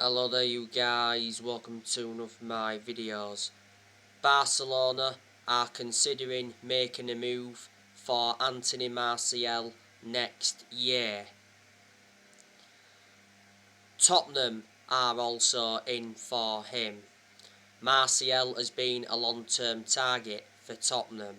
Hello there you guys, welcome to one of my videos. Barcelona are considering making a move for Anthony Martial next year. Tottenham are also in for him. Martial has been a long-term target for Tottenham.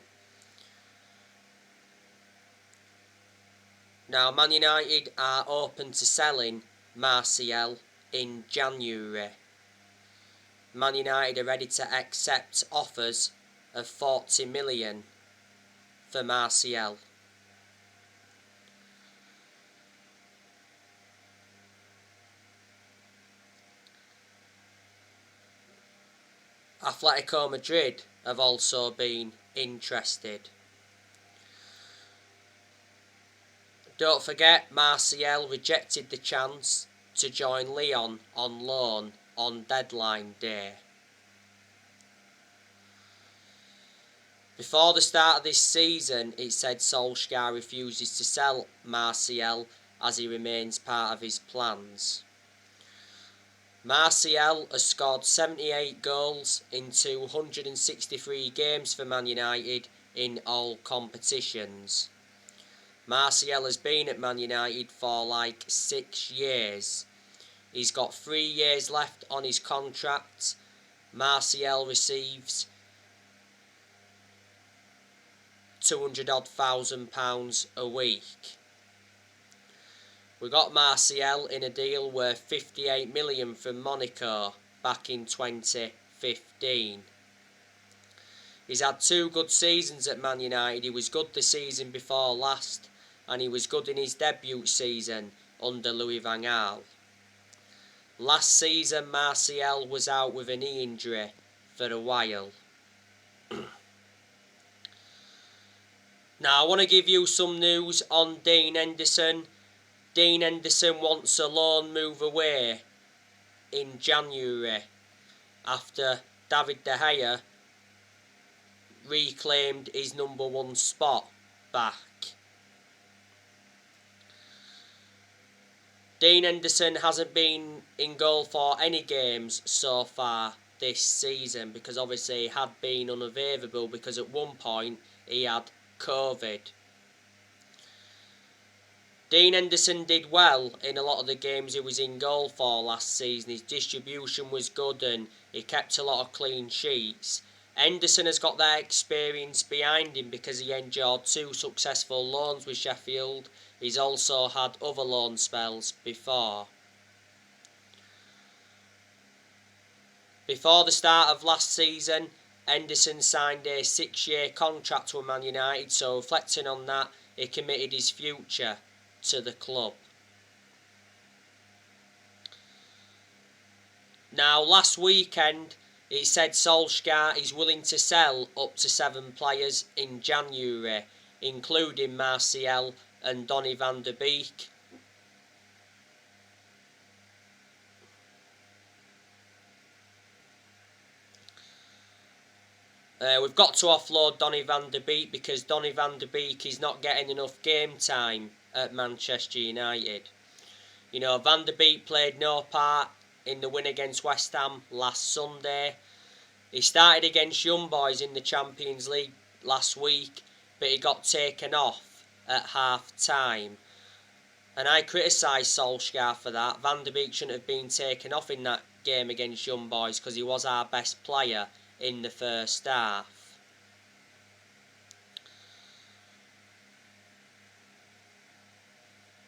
Now Man United are open to selling Martial in January. Man United are ready to accept offers of 40 million for Martial. Atletico Madrid have also been interested. Don't forget, Martial rejected the chance to join Lyon on loan on deadline day. Before the start of this season, it said Solskjaer refuses to sell Martial as he remains part of his plans. Martial has scored 78 goals in 263 games for Man United in all competitions. Martial has been at Man United for like 6 years. He's got 3 years left on his contract. Martial receives £200,000 a week. We got Martial in a deal worth 58 million from Monaco back in 2015. He's had 2 good seasons at Man United. He was good the season before last, and he was good in his debut season under Louis van Gaal. Last season Martial was out with a knee injury for a while. Now I want to give you some news on Dean Henderson. Dean Henderson wants a loan move away in January after David De Gea reclaimed his number 1 spot back. Dean Henderson hasn't been in goal for any games so far this season because obviously he had been unavailable because at one point he had COVID. Dean Henderson did well in a lot of the games he was in goal for last season. His distribution was good and he kept a lot of clean sheets. Henderson has got that experience behind him because he endured 2 successful loans with Sheffield. He's also had other loan spells before. Before the start of last season, Henderson signed a 6-year contract with Man United, so reflecting on that, he committed his future to the club. Now, last weekend, it said Solskjaer is willing to sell up to 7 players in January, including Martial and Donny van de Beek. We've got to offload Donny van de Beek because Donny van de Beek is not getting enough game time at Manchester United. You know, Van de Beek played no part in the win against West Ham last Sunday. He started against Young Boys in the Champions League last week, but he got taken off at half time. And I criticised Solskjaer for that. Van de Beek shouldn't have been taken off in that game against Young Boys because he was our best player in the first half.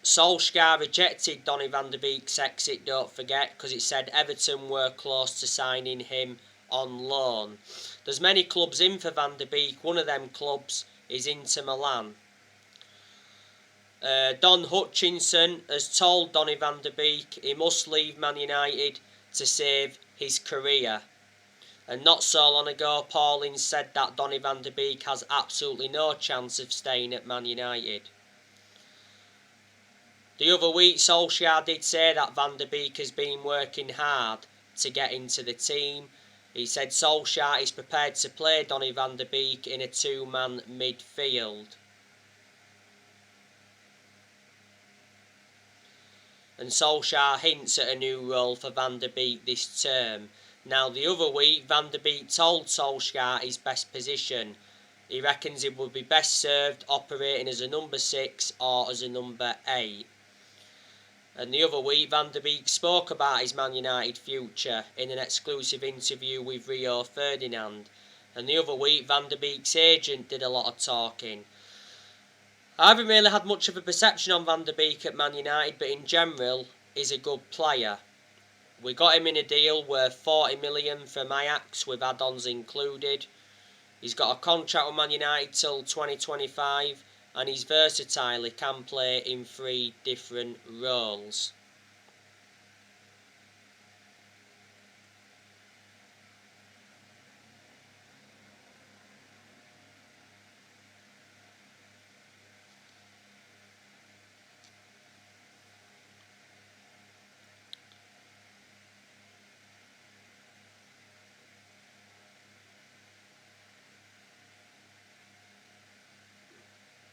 Solskjaer rejected Donny van de Beek's exit, don't forget, because it said Everton were close to signing him on loan. There's many clubs in for Van de Beek. One of them clubs is Inter Milan. Don Hutchinson has told Donny van de Beek he must leave Man United to save his career. And not so long ago, Pauling said that Donny van de Beek has absolutely no chance of staying at Man United. The other week, Solskjaer did say that Van de Beek has been working hard to get into the team. He said Solskjaer is prepared to play Donny van de Beek in a 2-man midfield. and Solskjaer hints at a new role for Van der Beek this term. Now, the other week, Van der Beek told Solskjaer his best position. He reckons he would be best served operating as a number 6 or as a number 8. And the other week, Van der Beek spoke about his Man United future in an exclusive interview with Rio Ferdinand. And the other week, Van der Beek's agent did a lot of talking. I haven't really had much of a perception on Van der Beek at Man United, but in general, he's a good player. We got him in a deal worth 40 million from Ajax with add-ons included. He's got a contract with Man United till 2025, and he's versatile. He can play in 3 different roles.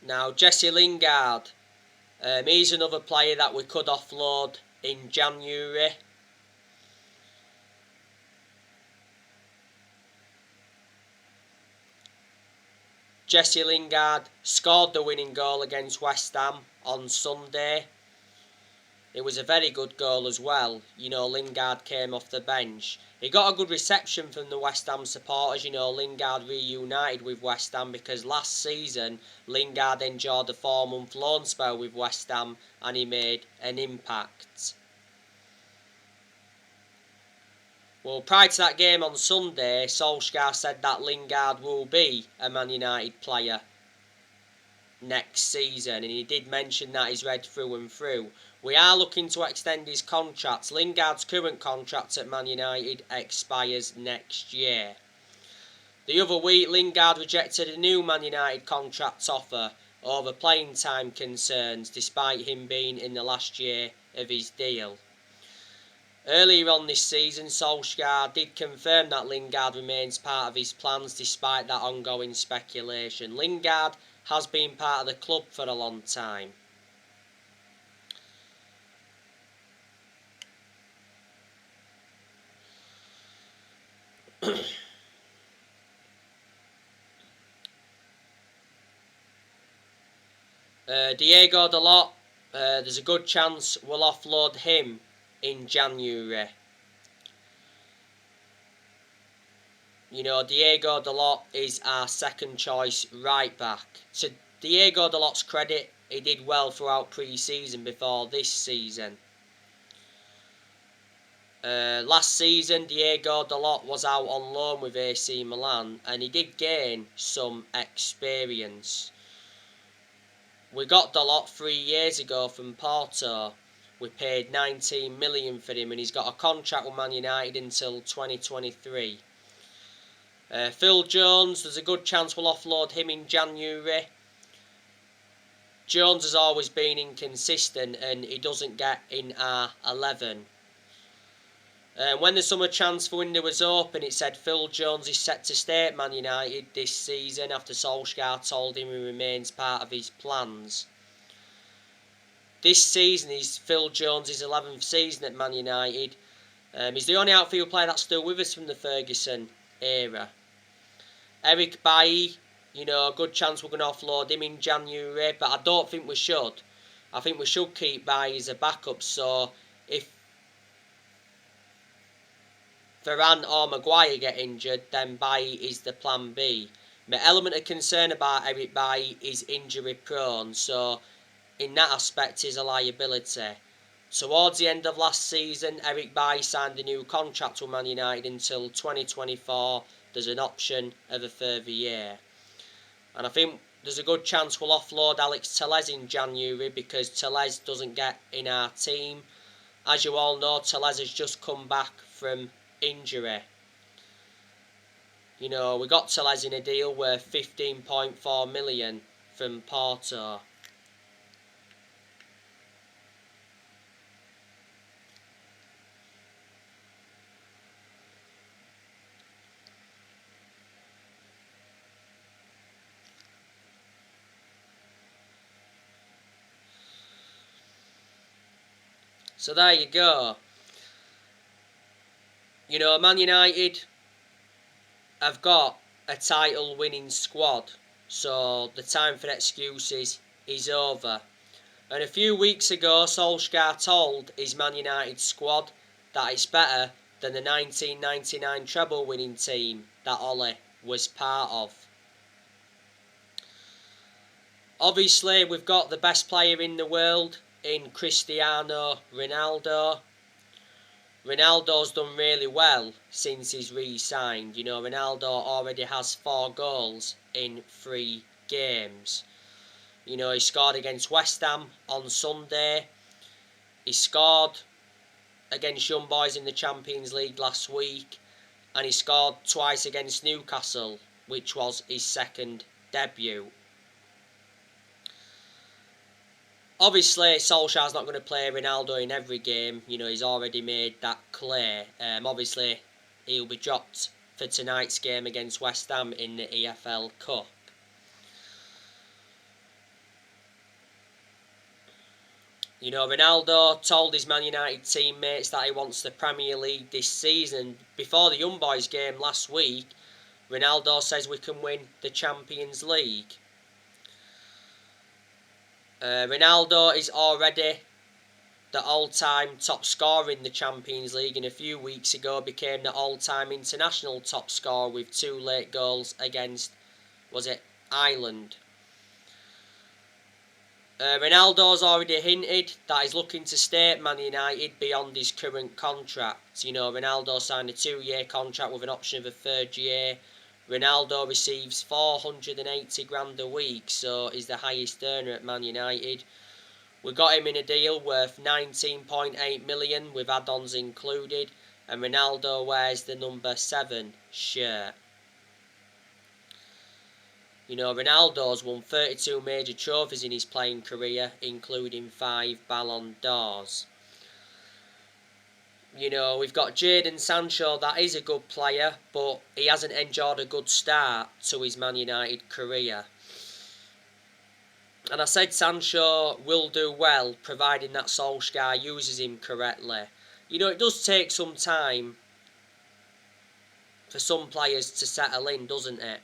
Now, Jesse Lingard, he's another player that we could offload in January. Jesse Lingard scored the winning goal against West Ham on Sunday. It was a very good goal as well. Lingard came off the bench. He got a good reception from the West Ham supporters. Lingard reunited with West Ham because last season Lingard enjoyed a 4-month loan spell with West Ham and he made an impact. Well, prior to that game on Sunday, Solskjaer said that Lingard will be a Man United player next season, and he did mention that he's read through and through. We are looking to extend his contract. Lingard's current contract at Man United expires next year. The other week, Lingard rejected a new Man United contract offer over playing time concerns, despite him being in the last year of his deal. Earlier on this season, Solskjaer did confirm that Lingard remains part of his plans despite that ongoing speculation. Lingard has been part of the club for a long time. Diego Dalot, there's a good chance we'll offload him in January. Diego Dalot is our second choice right back. To Diego Dalot's credit, he did well throughout pre-season before this season. Last season, Diego Dalot was out on loan with AC Milan and he did gain some experience. We got Dalot 3 years ago from Porto. We paid 19 million for him and he's got a contract with Man United until 2023. Phil Jones, there's a good chance we'll offload him in January. Jones has always been inconsistent and he doesn't get in our 11. When the summer transfer window was open, it said Phil Jones is set to stay at Man United this season after Solskjaer told him he remains part of his plans. This season is Phil Jones' 11th season at Man United. He's the only outfield player that's still with us from the Ferguson era. Eric Bailly, a good chance we're going to offload him in January, but I don't think we should. I think we should keep Bailly as a backup, so if Varane or Maguire get injured, then Bailly is the plan B. My element of concern about Eric Bailly is injury prone, so in that aspect is a liability. Towards the end of last season, Eric Bailly signed a new contract with Man United until 2024. There's an option of a further year. And I think there's a good chance we'll offload Alex Telles in January because Telles doesn't get in our team. As you all know, Telles has just come back from injury. We got Telles in a deal worth 15.4 million from Porto. So there you go. You know, Man United have got a title winning squad, so the time for excuses is over. And a few weeks ago, Solskjaer told his Man United squad that it's better than the 1999 treble winning team that Ole was part of. Obviously, we've got the best player in the world in Cristiano Ronaldo. Ronaldo's done really well since he's re-signed. You know, Ronaldo already has 4 goals in 3 games. You know, he scored against West Ham on Sunday. He scored against Young Boys in the Champions League last week. And he scored twice against Newcastle, which was his second debut. Obviously, Solskjaer's not going to play Ronaldo in every game. You know, he's already made that clear. Obviously, he'll be dropped for tonight's game against West Ham in the EFL Cup. You know, Ronaldo told his Man United teammates that he wants the Premier League this season. Before the Young Boys game last week, Ronaldo says we can win the Champions League. Ronaldo is already the all-time top scorer in the Champions League, and a few weeks ago became the all-time international top scorer with 2 late goals against, Ireland. Ronaldo's already hinted that he's looking to stay at Man United beyond his current contract. You know, Ronaldo signed a 2-year contract with an option of a 3rd year. Ronaldo receives 480 grand a week, so he's the highest earner at Man United. We got him in a deal worth 19.8 million with add-ons included, and Ronaldo wears the number 7 shirt. You know, Ronaldo's won 32 major trophies in his playing career, including 5 Ballon d'Ors. You know, we've got Jadon Sancho, that is a good player, but he hasn't enjoyed a good start to his Man United career. And I said Sancho will do well, providing that Solskjaer uses him correctly. You know, it does take some time for some players to settle in, doesn't it?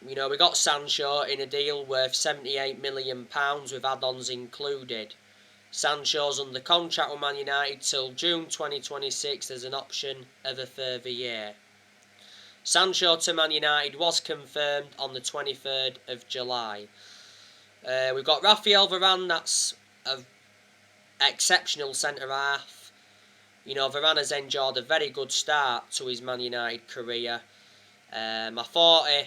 You know, we got Sancho in a deal worth £78 million with add-ons included. Sancho's under contract with Man United till June 2026. There's an option of a further year. Sancho to Man United was confirmed on the 23rd of July. We've got Raphael Varane, that's an exceptional centre-half. You know, Varane has enjoyed a very good start to his Man United career. I thought he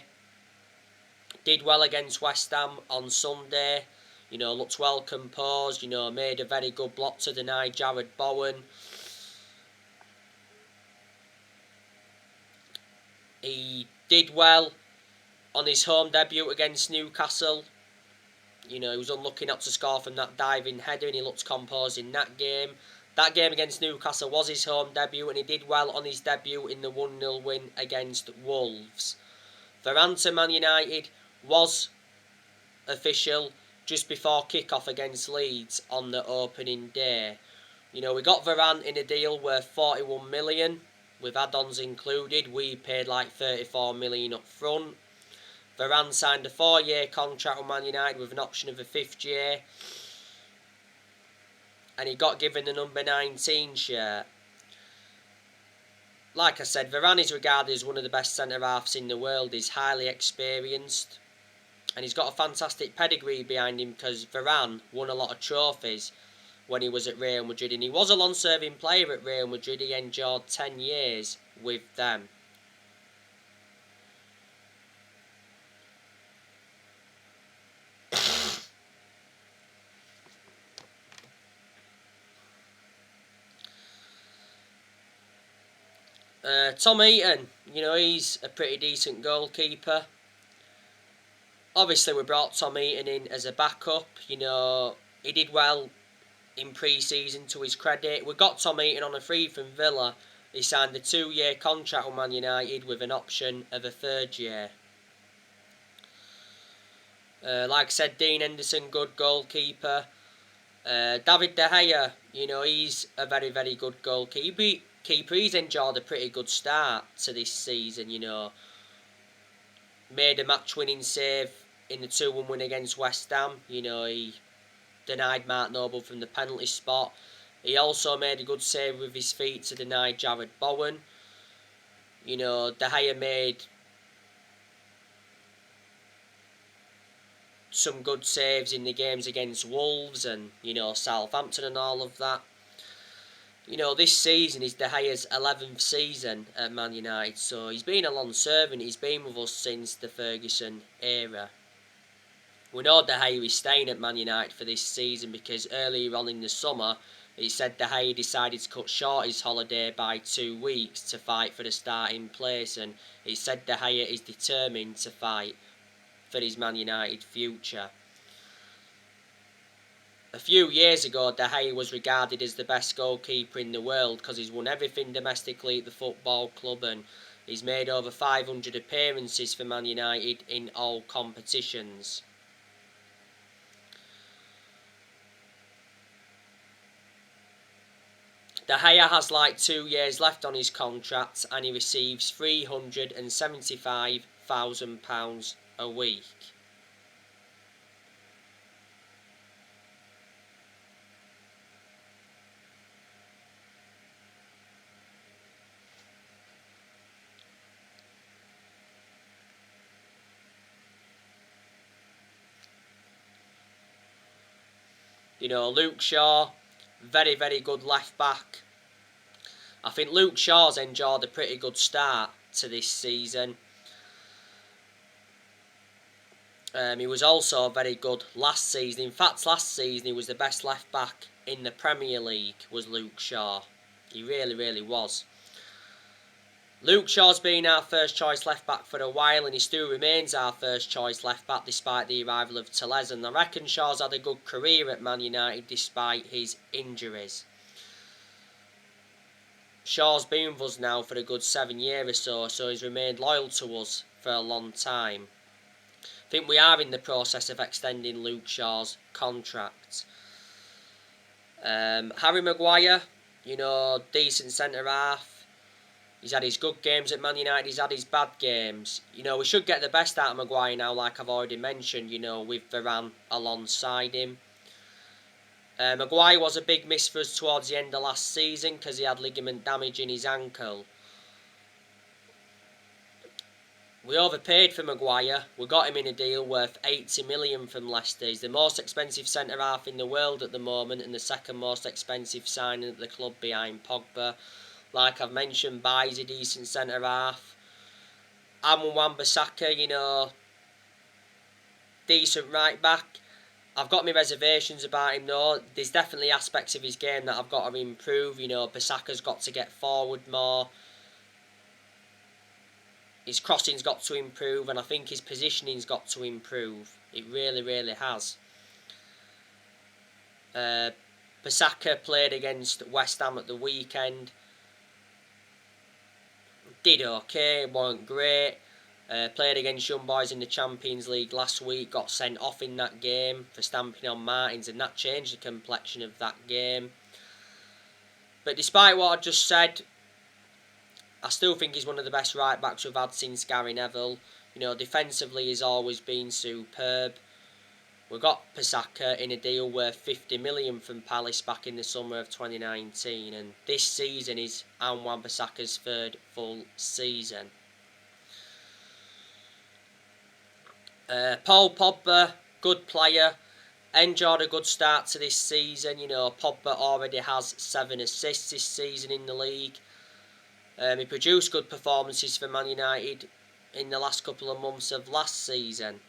did well against West Ham on Sunday. You know, looked well composed. You know, made a very good block to deny Jared Bowen. He did well on his home debut against Newcastle. You know, he was unlucky not to score from that diving header, and he looked composed in that game. That game against Newcastle was his home debut, and he did well on his debut in the 1-0 win against Wolves. Varane to Man United was official just before kick-off against Leeds on the opening day. You know, we got Varane in a deal worth 41 million with add-ons included. We paid like 34 million up front. Varane signed a 4-year contract with Man United with an option of a 5th year, and he got given the number 19 shirt. Like I said, Varane is regarded as one of the best centre-halves in the world. He's highly experienced, and he's got a fantastic pedigree behind him because Varane won a lot of trophies when he was at Real Madrid, and he was a long-serving player at Real Madrid. He endured 10 years with them. Tom Heaton, you know, he's a pretty decent goalkeeper. Obviously, we brought Tom Heaton in as a backup. You know, he did well in pre-season, to his credit. We got Tom Heaton on a free from Villa. He signed a 2-year contract with Man United with an option of a 3rd year. Like I said, Dean Henderson, good goalkeeper. David De Gea, he's a very, very good goalkeeper. He's enjoyed a pretty good start to this season, Made a match-winning save in the 2-1 win against West Ham. He denied Mark Noble from the penalty spot. He also made a good save with his feet to deny Jared Bowen. De Gea made some good saves in the games against Wolves and, Southampton and all of that. This season is De Gea's 11th season at Man United, so he's been a long servant. He's been with us since the Ferguson era. We know De Gea is staying at Man United for this season because earlier on in the summer, he said De Gea decided to cut short his holiday by 2 weeks to fight for the starting place, and he said De Gea is determined to fight for his Man United future. A few years ago, De Gea was regarded as the best goalkeeper in the world because he's won everything domestically at the football club and he's made over 500 appearances for Man United in all competitions. De Gea has like 2 years left on his contract and he receives £375,000 a week. Luke Shaw, very, very good left back. I think Luke Shaw's enjoyed a pretty good start to this season. He was also very good last season. In fact, last season he was the best left back in the Premier League, was Luke Shaw. He really, really was. Luke Shaw's been our first choice left back for a while and he still remains our first choice left back despite the arrival of Tellez, and I reckon Shaw's had a good career at Man United despite his injuries. Shaw's been with us now for a good 7 years or so he's remained loyal to us for a long time. I think we are in the process of extending Luke Shaw's contract. Harry Maguire, decent centre-half. He's had his good games at Man United, he's had his bad games. We should get the best out of Maguire now, like I've already mentioned, with Varane alongside him. Maguire was a big miss for us towards the end of last season because he had ligament damage in his ankle. We overpaid for Maguire. We got him in a deal worth 80 million from Leicester. He's the most expensive centre-half in the world at the moment and the second most expensive signing at the club behind Pogba. Like I've mentioned, Baye's a decent centre-half. Wan-Bissaka, decent right-back. I've got my reservations about him though. There's definitely aspects of his game that I've got to improve. Bissaka's got to get forward more. His crossing's got to improve and I think his positioning's got to improve. It really, really has. Bissaka played against West Ham at the weekend. Did okay, weren't great. Played against Young Boys in the Champions League last week, got sent off in that game for stamping on Martins and that changed the complexion of that game. But despite what I just said, I still think he's one of the best right backs we've had since Gary Neville. Defensively he's always been superb. We got Bissaka in a deal worth 50 million from Palace back in the summer of 2019 and this season is Wan-Bissaka's third full season. Paul Pogba, good player, enjoyed a good start to this season. Pogba already has 7 assists this season in the league. He produced good performances for Man United in the last couple of months of last season.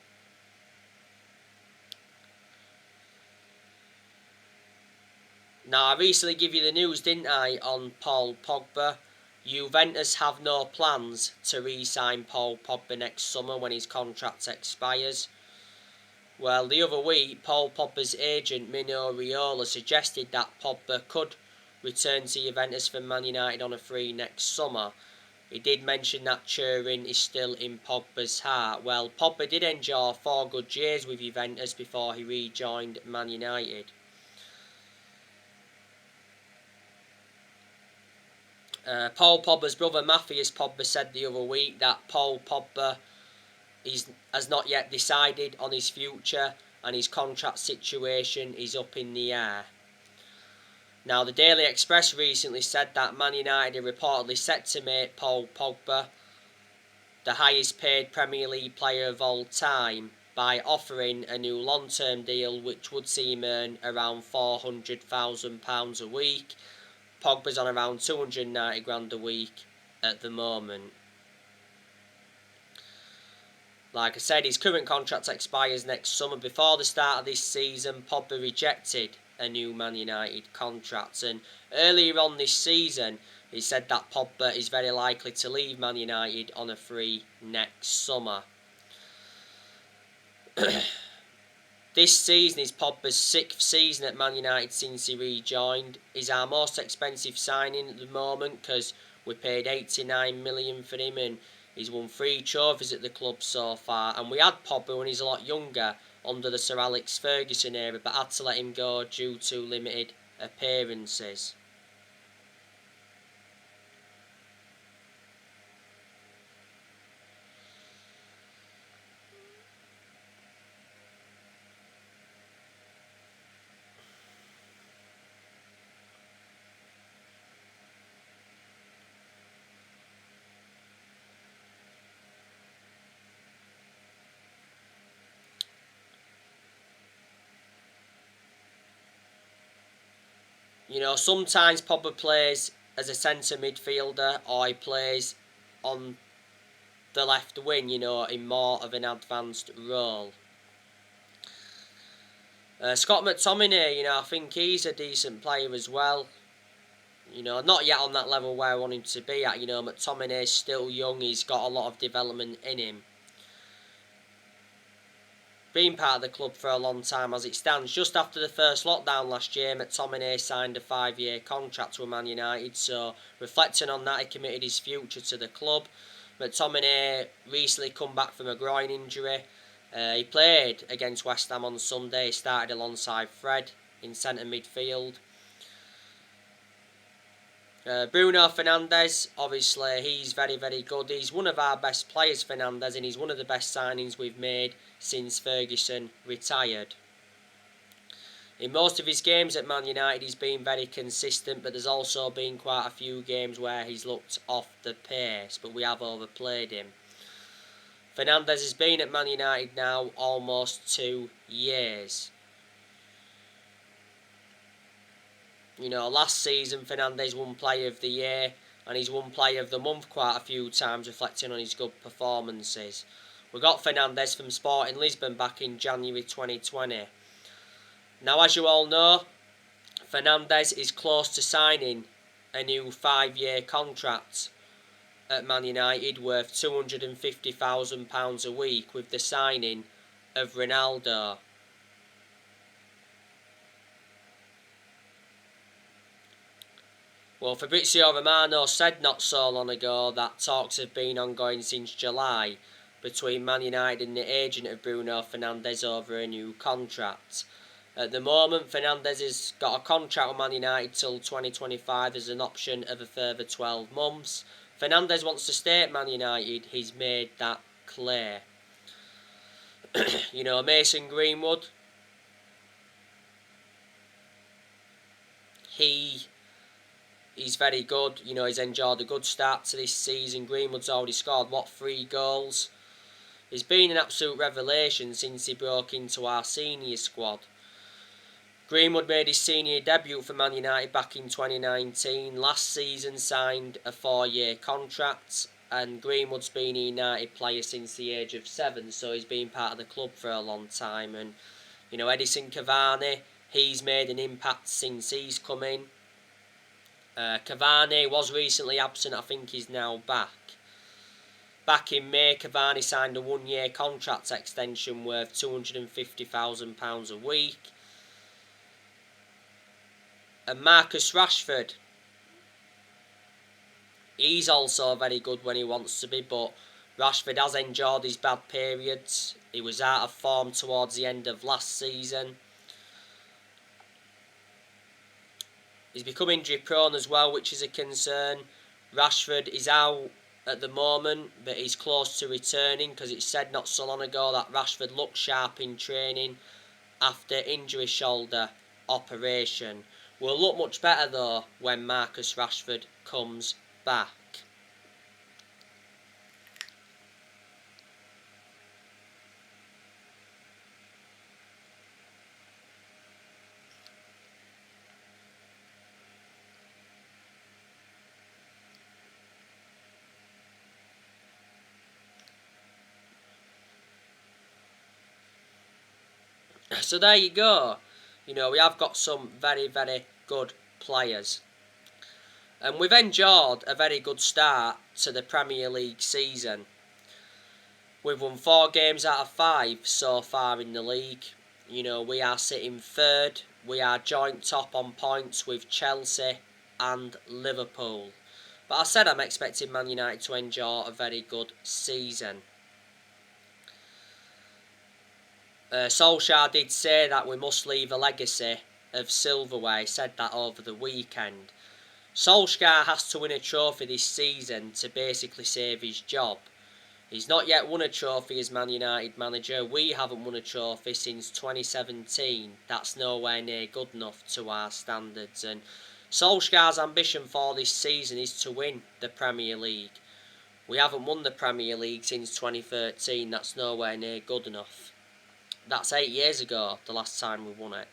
Now, I recently gave you the news, didn't I, on Paul Pogba. Juventus have no plans to re-sign Paul Pogba next summer when his contract expires. Well, the other week, Paul Pogba's agent, Mino Raiola, suggested that Pogba could return to Juventus from Man United on a free next summer. he did mention that Turin is still in Pogba's heart. Well, Pogba did endure 4 good years with Juventus before he rejoined Man United. Paul Pogba's brother Matthias Pogba said the other week that Paul Pogba has not yet decided on his future and his contract situation is up in the air. Now, the Daily Express recently said that Man United are reportedly set to make Paul Pogba the highest paid Premier League player of all time by offering a new long-term deal which would see him earn around £400,000 a week. Pogba's on around 290 grand a week at the moment. Like I said, his current contract expires next summer. Before the start of this season, Pogba rejected a new Man United contract, and earlier on this season he said that Pogba is very likely to leave Man United on a free next summer. This season is Pogba's 6th season at Man United since he rejoined. He's our most expensive signing at the moment because we paid 89 million for him and he's won 3 trophies at the club so far. And we had Pogba when he's a lot younger under the Sir Alex Ferguson era, but had to let him go due to limited appearances. You know, sometimes Pogba plays as a centre midfielder or he plays on the left wing, you know, in more of an advanced role. Scott McTominay, you know, I think he's a decent player as well. You know, not yet on that level where I want him to be at. You know, McTominay's still young, he's got a lot of development in him. Been part of the club for a long time as it stands. Just after the first lockdown last year, McTominay signed a 5-year contract with Man United, so reflecting on that, he committed his future to the club. McTominay recently come back from a groin injury. He played against West Ham on Sunday. He started alongside Fred in centre midfield. Bruno Fernandes, obviously, he's very, very good. He's one of our best players, Fernandes, and he's one of the best signings we've made since Ferguson retired. In most of his games at Man United, he's been very consistent, but there's also been quite a few games where he's looked off the pace, but we have overplayed him. Fernandes has been at Man United now almost 2 years. You know, last season Fernandes won Player of the Year and he's won Player of the Month quite a few times, reflecting on his good performances. We got Fernandes from Sporting Lisbon back in January 2020. Now, as you all know, Fernandes is close to signing a new 5-year contract at Man United worth £250,000 a week with the signing of Ronaldo. Well, Fabrizio Romano said not so long ago that talks have been ongoing since July between Man United and the agent of Bruno Fernandes over a new contract. At the moment, Fernandes has got a contract with Man United till 2025. There's an option of a further 12 months. Fernandes wants to stay at Man United. He's made that clear. You know, Mason Greenwood, he's very good. You know, he's enjoyed a good start to this season. Greenwood's already scored, 3 goals? He's been an absolute revelation since he broke into our senior squad. Greenwood made his senior debut for Man United back in 2019. Last season signed a 4-year contract, and Greenwood's been a United player since the age of 7, so he's been part of the club for a long time. And, you know, Edison Cavani, he's made an impact since he's come in. Cavani was recently absent, I think he's now back. Back in May, Cavani signed a 1-year contract extension worth £250,000 a week. And Marcus Rashford, He's also very good when he wants to be, but Rashford has endured his bad periods. He was out of form towards the end of last season. He's become injury prone as well, which is a concern. Rashford is out at the moment, but he's close to returning, because it's said not so long ago that Rashford looked sharp in training after injury shoulder operation. Will look much better though when Marcus Rashford comes back. So there you go. We have got some very, very good players. And we've enjoyed a very good start to the Premier League season. We've won 4 games out of 5 so far in the league. We are sitting third. We are joint top on points with Chelsea and Liverpool. But I said I'm expecting Man United to enjoy a very good season. Solskjaer did say that we must leave a legacy of silverware. He said that over the weekend. Solskjaer has to win a trophy this season to basically save his job. He's not yet won a trophy as Man United manager. We haven't won a trophy since 2017. That's nowhere near good enough to our standards. And Solskjaer's ambition for this season is to win the Premier League. We haven't won the Premier League since 2013. That's nowhere near good enough. That's 8 years ago, the last time we won it.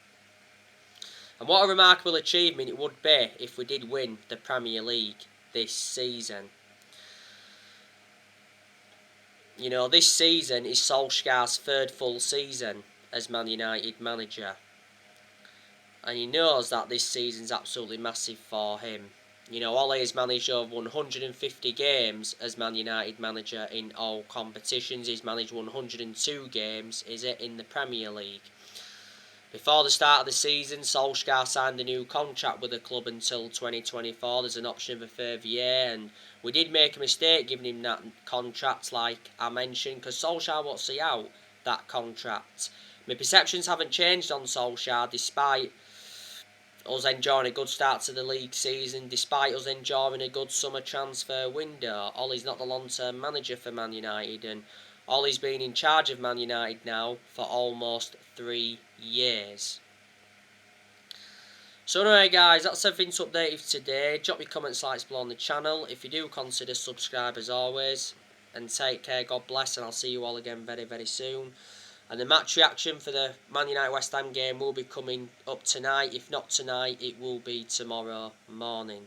And what a remarkable achievement it would be if we did win the Premier League this season. This season is Solskjaer's 3rd full season as Man United manager. And he knows that this season's absolutely massive for him. Ole has managed over 150 games as Man United manager in all competitions. He's managed 102 games, in the Premier League. Before the start of the season, Solskjaer signed a new contract with the club until 2024. There's an option of a further year, and we did make a mistake giving him that contract, like I mentioned, because Solskjaer won't see out that contract. My perceptions haven't changed on Solskjaer, despite us enjoying a good start to the league season, despite us enjoying a good summer transfer window. Ole's not the long-term manager for Man United, and Ole's been in charge of Man United now for almost 3 years. So anyway guys, that's everything to update you today. Drop your comments, likes below on the channel. If you do, consider subscribe as always. And take care, God bless, and I'll see you all again very, very soon. And the match reaction for the Man United West Ham game will be coming up tonight. If not tonight, it will be tomorrow morning.